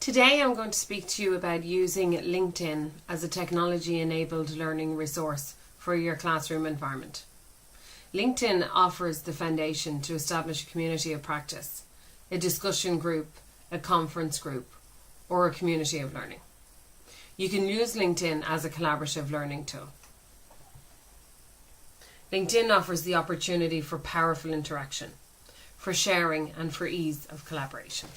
Today I'm going to speak to you about using LinkedIn as a technology-enabled learning resource for your classroom environment. LinkedIn offers the foundation to establish a community of practice, a discussion group, a conference group, or a community of learning. You can use LinkedIn as a collaborative learning tool. LinkedIn offers the opportunity for powerful interaction, for sharing and for ease of collaboration.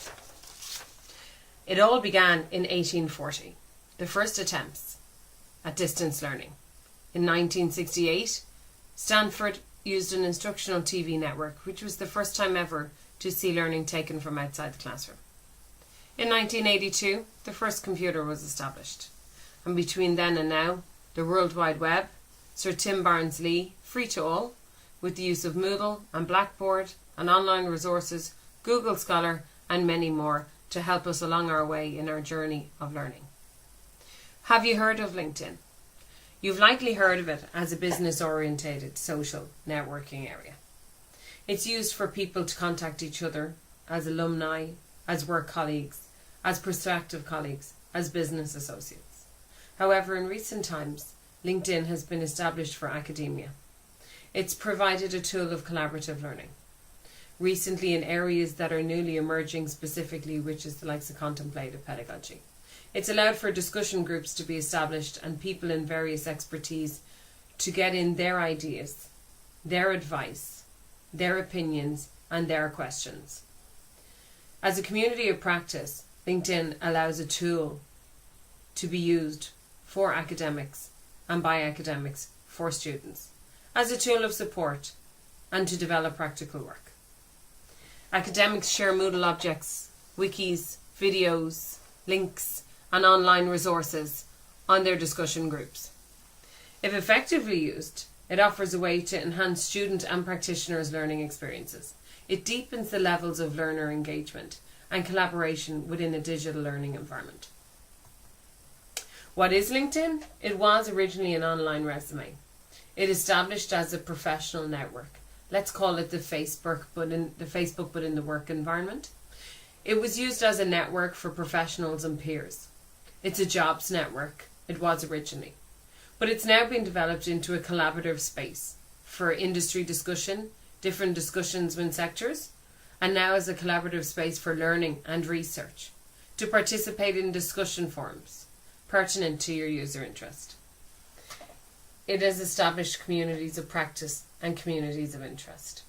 It all began in 1840, the first attempts at distance learning. In 1968, Stanford used an instructional TV network, which was the first time ever to see learning taken from outside the classroom. In 1982, the first computer was established. And between then and now, the World Wide Web, Sir Tim Berners-Lee, free to all, with the use of Moodle and Blackboard and online resources, Google Scholar and many more to help us along our way in our journey of learning. Have you heard of LinkedIn? You've likely heard of it as a business-orientated social networking area. It's used for people to contact each other as alumni, as work colleagues, as prospective colleagues, as business associates. However, in recent times, LinkedIn has been established for academia. It's provided a tool of collaborative learning. Recently in areas that are newly emerging specifically, which is the likes of contemplative pedagogy. It's allowed for discussion groups to be established and people in various expertise to get in their ideas, their advice, their opinions and their questions. As a community of practice, LinkedIn allows a tool to be used for academics and by academics for students, as a tool of support and to develop practical work. Academics share Moodle objects, wikis, videos, links and online resources on their discussion groups. If effectively used, it offers a way to enhance student and practitioners' learning experiences. It deepens the levels of learner engagement and collaboration within a digital learning environment. What is LinkedIn? It was originally an online resume. It established as a professional network. Let's call it the Facebook, but in the work environment. It was used as a network for professionals and peers. It's a jobs network. It was originally. But it's now been developed into a collaborative space for industry discussion, different discussions in sectors, and now as a collaborative space for learning and research, to participate in discussion forums pertinent to your user interest. It has established communities of practice and communities of interest.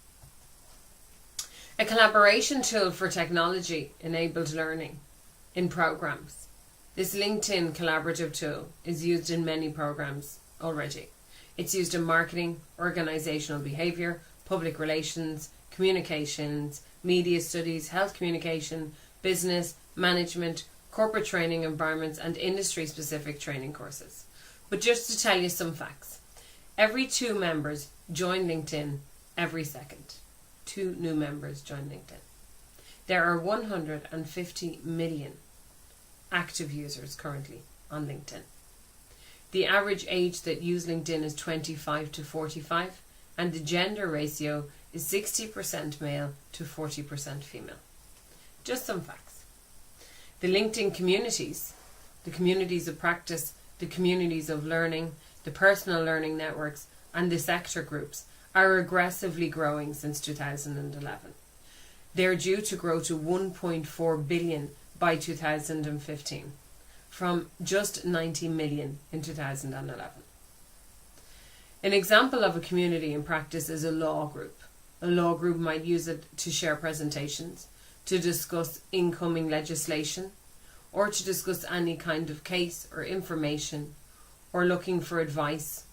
A collaboration tool for technology-enabled learning in programs. This LinkedIn collaborative tool is used in many programs already. It's used in marketing, organizational behavior, public relations, communications, media studies, health communication, business, management, corporate training environments and industry-specific training courses. But just to tell you some facts, every 2 members join LinkedIn every second. 2 new members join LinkedIn. There are 150 million active users currently on LinkedIn. The average age that use LinkedIn is 25 to 45 and the gender ratio is 60% male to 40% female. Just some facts. The LinkedIn communities, the communities of practice, the communities of learning, the personal learning networks and the sector groups are aggressively growing since 2011. They're due to grow to 1.4 billion by 2015 from just 90 million in 2011. An example of a community in practice is a law group. A law group might use it to share presentations, to discuss incoming legislation, or to discuss any kind of case or information, or looking for advice,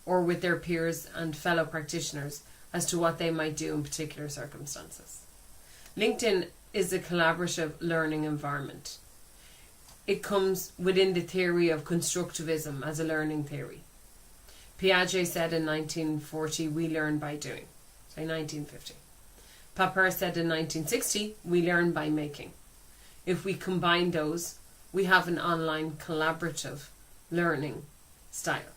or with their peers and fellow practitioners as to what they might do in particular circumstances. LinkedIn is a collaborative learning environment. It comes within the theory of constructivism as a learning theory. Piaget said in 1940, we learn by doing. Sorry, 1950. Papin said in 1960, we learn by making. If we combine those, we have an online collaborative learning style.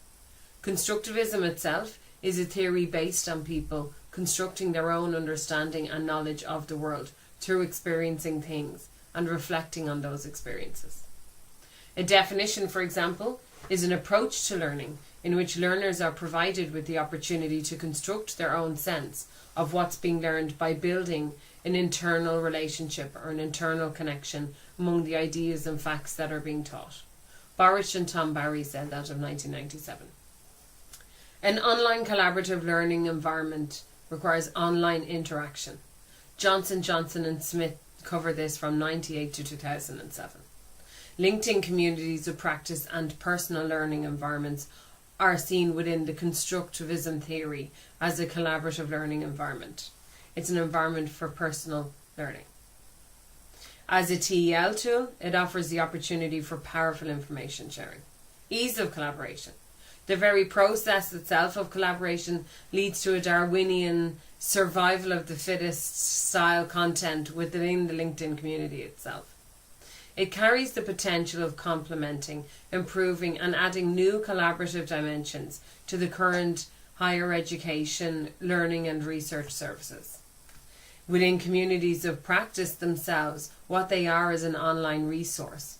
Constructivism itself is a theory based on people constructing their own understanding and knowledge of the world through experiencing things and reflecting on those experiences. A definition, for example, is an approach to learning in which learners are provided with the opportunity to construct their own sense of what's being learned by building an internal relationship or an internal connection among the ideas and facts that are being taught. Borish and Tom Barry said that of 1997. An online collaborative learning environment requires online interaction. Johnson, Johnson and Smith cover this from 1998 to 2007. LinkedIn communities of practice and personal learning environments are seen within the constructivism theory as a collaborative learning environment. It's an environment for personal learning. As a TEL tool, it offers the opportunity for powerful information sharing. Ease of collaboration. The very process itself of collaboration leads to a Darwinian survival of the fittest style content within the LinkedIn community itself. It carries the potential of complementing, improving and adding new collaborative dimensions to the current higher education, learning and research services. Within communities of practice themselves, what they are is an online resource.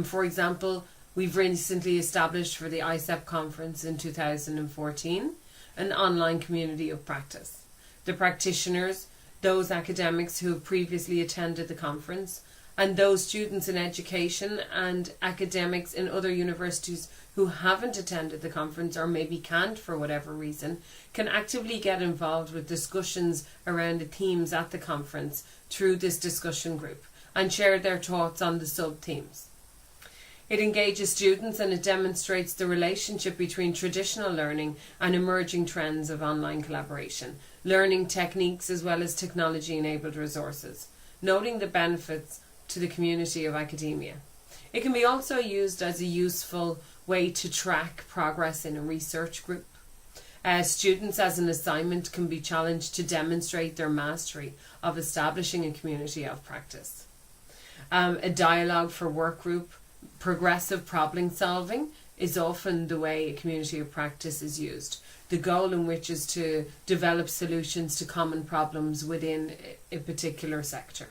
For example, we've recently established for the ICEP conference in 2014 an online community of practice. The practitioners, those academics who have previously attended the conference, and those students in education and academics in other universities who haven't attended the conference or maybe can't for whatever reason, can actively get involved with discussions around the themes at the conference through this discussion group and share their thoughts on the sub-themes. It engages students and it demonstrates the relationship between traditional learning and emerging trends of online collaboration, learning techniques as well as technology-enabled resources, noting the benefits to the community of academia. It can be also used as a useful way to track progress in a research group. Students as an assignment can be challenged to demonstrate their mastery of establishing a community of practice. A dialogue for work group, progressive problem solving is often the way a community of practice is used. The goal in which is to develop solutions to common problems within a particular sector.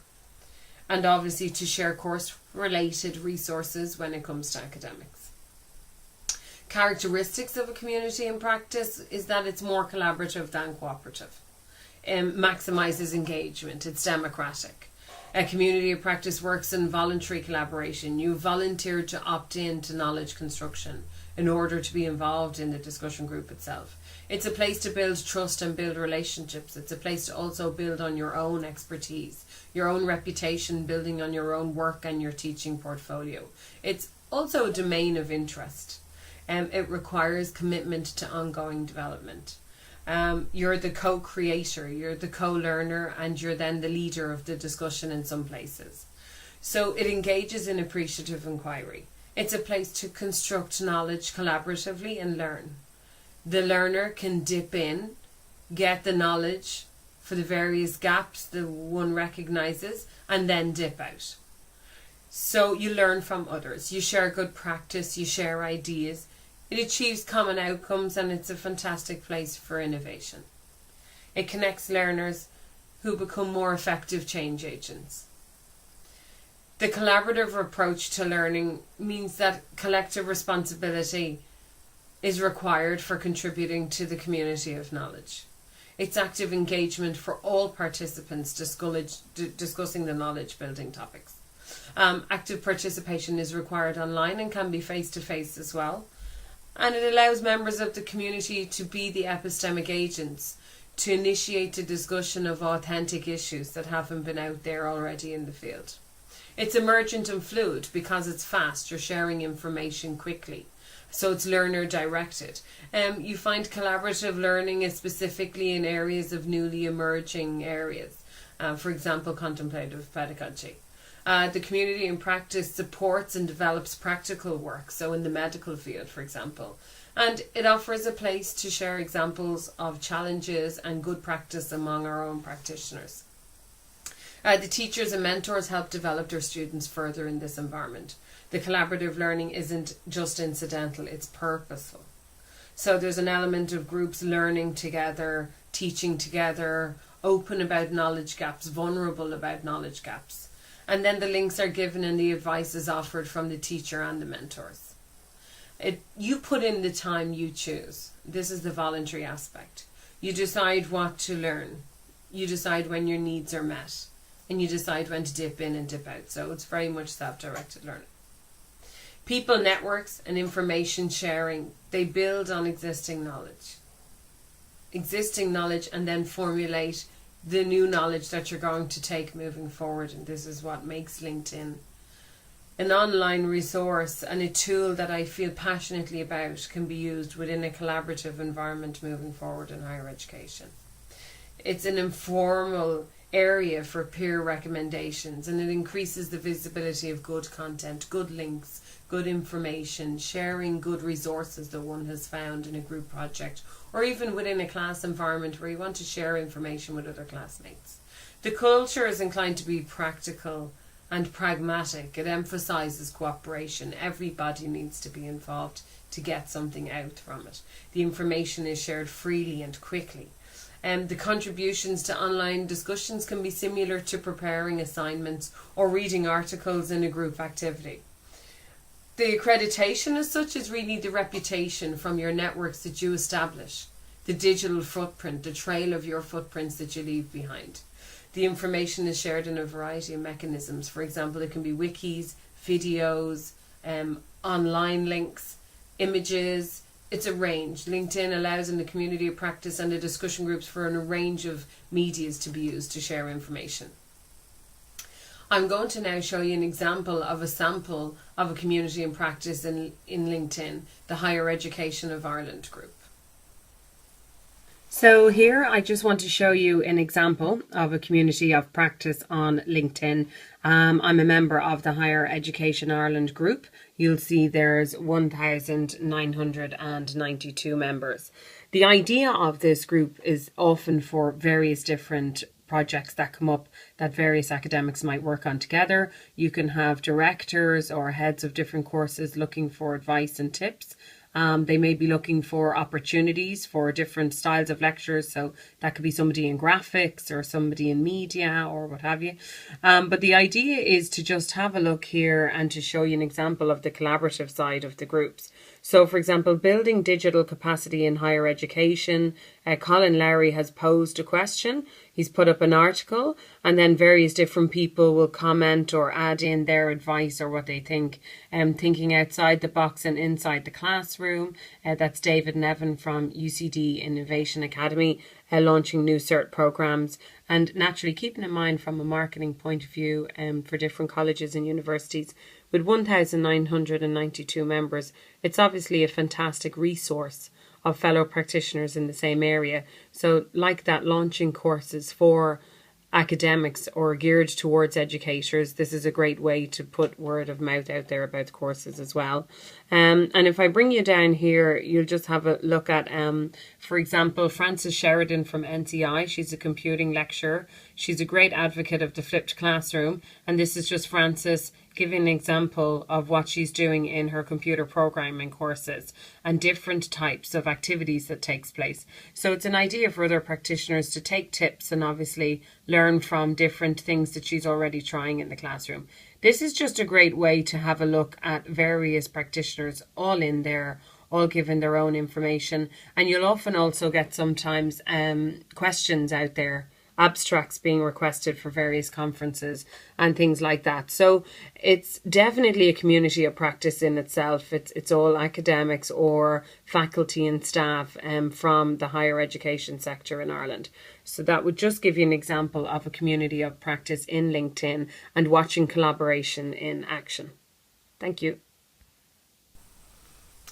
And obviously to share course-related resources when it comes to academics. Characteristics of a community in practice is that it's more collaborative than cooperative. Maximises engagement, it's democratic. A community of practice works in voluntary collaboration. You volunteer to opt in to knowledge construction in order to be involved in the discussion group itself. It's a place to build trust and build relationships. It's a place to also build on your own expertise, your own reputation, building on your own work and your teaching portfolio. It's also a domain of interest. It requires commitment to ongoing development. You're the co-creator, you're the co-learner, and you're then the leader of the discussion in some places. So it engages in appreciative inquiry. It's a place to construct knowledge collaboratively and learn. The learner can dip in, get the knowledge for the various gaps that one recognises, and then dip out. So you learn from others, you share good practice, you share ideas. It achieves common outcomes and it's a fantastic place for innovation. It connects learners who become more effective change agents. The collaborative approach to learning means that collective responsibility is required for contributing to the community of knowledge. It's active engagement for all participants discussing the knowledge building topics. Active participation is required online and can be face-to-face as well. And it allows members of the community to be the epistemic agents, to initiate a discussion of authentic issues that haven't been out there already in the field. It's emergent and fluid because it's fast, you're sharing information quickly. So it's learner directed. You find collaborative learning is specifically in areas of newly emerging areas. For example, contemplative pedagogy. The community in practice supports and develops practical work, so in the medical field, for example. And it offers a place to share examples of challenges and good practice among our own practitioners. The teachers and mentors help develop their students further in this environment. The collaborative learning isn't just incidental, it's purposeful. So there's an element of groups learning together, teaching together, open about knowledge gaps, vulnerable about knowledge gaps. And then the links are given and the advice is offered from the teacher and the mentors. You put in the time you choose. This is the voluntary aspect. You decide what to learn. You decide when your needs are met. And you decide when to dip in and dip out. So it's very much self-directed learning. People networks and information sharing, they build on existing knowledge. Existing knowledge, and then formulate the new knowledge that you're going to take moving forward. And this is what makes LinkedIn an online resource and a tool that I feel passionately about can be used within a collaborative environment moving forward in higher education. It's an informal area for peer recommendations, and it increases the visibility of good content, good links, good information, sharing good resources that one has found in a group project, or even within a class environment where you want to share information with other classmates. The culture is inclined to be practical and pragmatic. It emphasises cooperation. Everybody needs to be involved to get something out from it. The information is shared freely and quickly. The contributions to online discussions can be similar to preparing assignments or reading articles in a group activity. The accreditation as such is really the reputation from your networks that you establish, the digital footprint, the trail of your footprints that you leave behind. The information is shared in a variety of mechanisms. For example, it can be wikis, videos, online links, images. It's a range. LinkedIn allows in the community of practice and the discussion groups for a range of medias to be used to share information. I'm going to now show you an example of a sample of a community in practice in LinkedIn, the Higher Education of Ireland group. So here I just want to show you an example of a community of practice on LinkedIn. I'm a member of the Higher Education Ireland group. You'll see there's 1,992 members. The idea of this group is often for various different projects that come up that various academics might work on together. You can have directors or heads of different courses looking for advice and tips. They may be looking for opportunities for different styles of lectures. So that could be somebody in graphics or somebody in media or what have you. But the idea is to just have a look here and to show you an example of the collaborative side of the groups. So, for example, building digital capacity in higher education. Colin Lowry has posed a question. He's put up an article, and then various different people will comment or add in their advice or what they think. Thinking outside the box and inside the classroom. That's David Nevin from UCD Innovation Academy, launching new cert programs. And naturally, keeping in mind from a marketing point of view for different colleges and universities, with 1,992 members, it's obviously a fantastic resource of fellow practitioners in the same area. So like that, launching courses for academics or geared towards educators, this is a great way to put word of mouth out there about the courses as well. And if I bring you down here, you'll just have a look at, for example, Frances Sheridan from NCI. She's a computing lecturer. She's a great advocate of the flipped classroom. And this is just Frances giving an example of what she's doing in her computer programming courses and different types of activities that takes place. So it's an idea for other practitioners to take tips and obviously learn from different things that she's already trying in the classroom. This is just a great way to have a look at various practitioners all in there, all giving their own information. And you'll often also get sometimes questions out there, abstracts being requested for various conferences and things like that. So it's definitely a community of practice in itself. It's all academics or faculty and staff from the higher education sector in Ireland. So that would just give you an example of a community of practice in LinkedIn and watching collaboration in action. Thank you.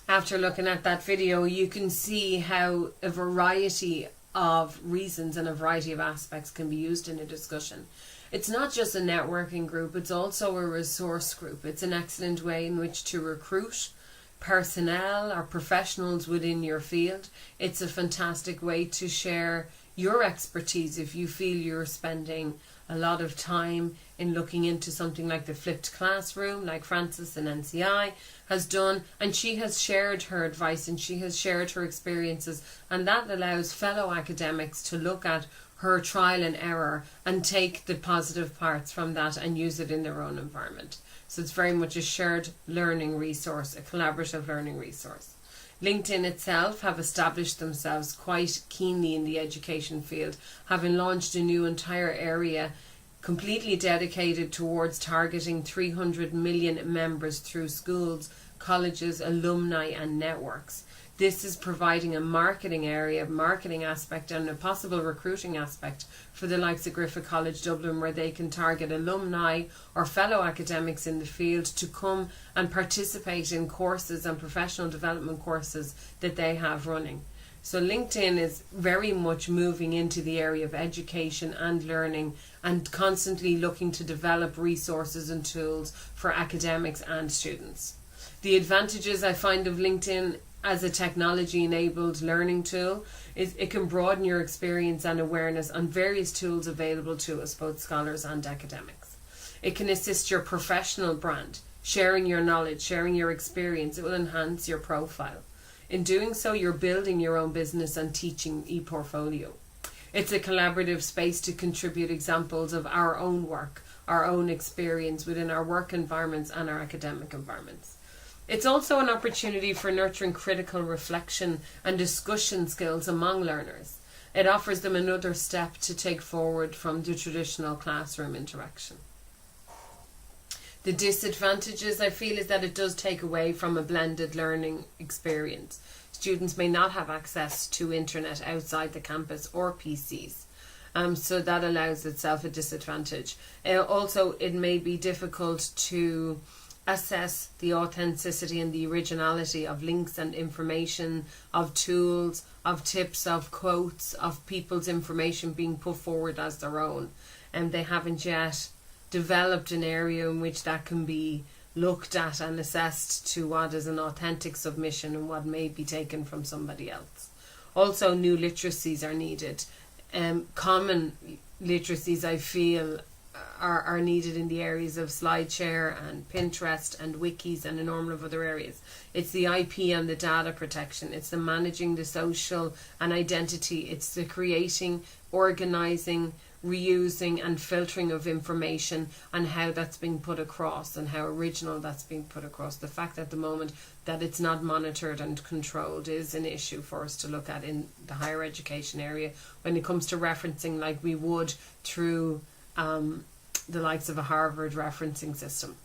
After looking at that video, you can see how a variety of reasons and a variety of aspects can be used in a discussion. It's not just a networking group, it's also a resource group. It's an excellent way in which to recruit personnel or professionals within your field. It's a fantastic way to share your expertise if you feel you're spending a lot of time in looking into something like the flipped classroom, like Frances in NCI has done, and she has shared her advice and she has shared her experiences, and that allows fellow academics to look at her trial and error and take the positive parts from that and use it in their own environment. So it's very much a shared learning resource, a collaborative learning resource. LinkedIn itself have established themselves quite keenly in the education field, having launched a new entire area completely dedicated towards targeting 300 million members through schools, colleges, alumni and networks. This is providing a marketing area, marketing aspect and a possible recruiting aspect for the likes of Griffith College Dublin, where they can target alumni or fellow academics in the field to come and participate in courses and professional development courses that they have running. So LinkedIn is very much moving into the area of education and learning and constantly looking to develop resources and tools for academics and students. The advantages I find of LinkedIn as a technology-enabled learning tool is it can broaden your experience and awareness on various tools available to us, both scholars and academics. It can assist your professional brand, sharing your knowledge, sharing your experience. It will enhance your profile. In doing so, you're building your own business and teaching e-portfolio. It's a collaborative space to contribute examples of our own work, our own experience within our work environments and our academic environments. It's also an opportunity for nurturing critical reflection and discussion skills among learners. It offers them another step to take forward from the traditional classroom interaction. The disadvantages, I feel, is that it does take away from a blended learning experience. Students may not have access to internet outside the campus or PCs. So that allows itself a disadvantage. Also, it may be difficult to assess the authenticity and the originality of links and information, of tools, of tips, of quotes, of people's information being put forward as their own. And they haven't yet developed an area in which that can be looked at and assessed to what is an authentic submission and what may be taken from somebody else. Also, new literacies are needed. Common literacies, I feel, are needed in the areas of SlideShare and Pinterest and wikis and a number of other areas. It's the IP and the data protection. It's the managing the social and identity. It's the creating, organising, reusing and filtering of information and how that's being put across and how original that's being put across. The fact at the moment that it's not monitored and controlled is an issue for us to look at in the higher education area when it comes to referencing, like we would through the likes of a Harvard referencing system.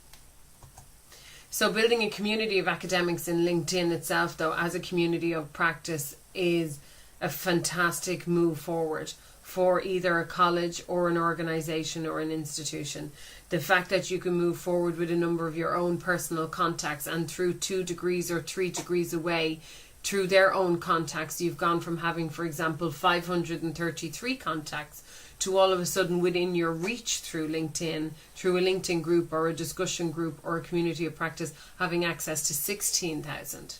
So building a community of academics in LinkedIn itself, though, as a community of practice is a fantastic move forward for either a college or an organisation or an institution. The fact that you can move forward with a number of your own personal contacts and through 2 degrees or 3 degrees away, through their own contacts, you've gone from having, for example, 533 contacts to all of a sudden within your reach through LinkedIn, through a LinkedIn group or a discussion group or a community of practice, having access to 16,000.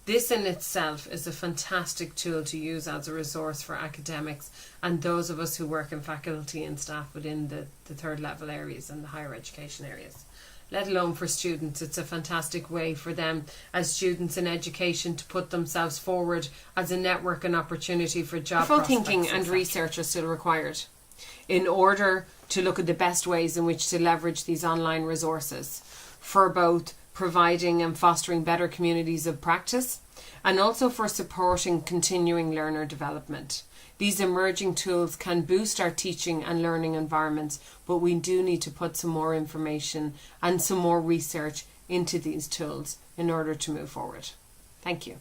This in itself is a fantastic tool to use as a resource for academics and those of us who work in faculty and staff within the third level areas and the higher education areas. Let alone for students, it's a fantastic way for them as students in education to put themselves forward as a network and opportunity for job prospects. Critical thinking and research are still required in order to look at the best ways in which to leverage these online resources for both providing and fostering better communities of practice and also for supporting continuing learner development. These emerging tools can boost our teaching and learning environments, but we do need to put some more information and some more research into these tools in order to move forward. Thank you.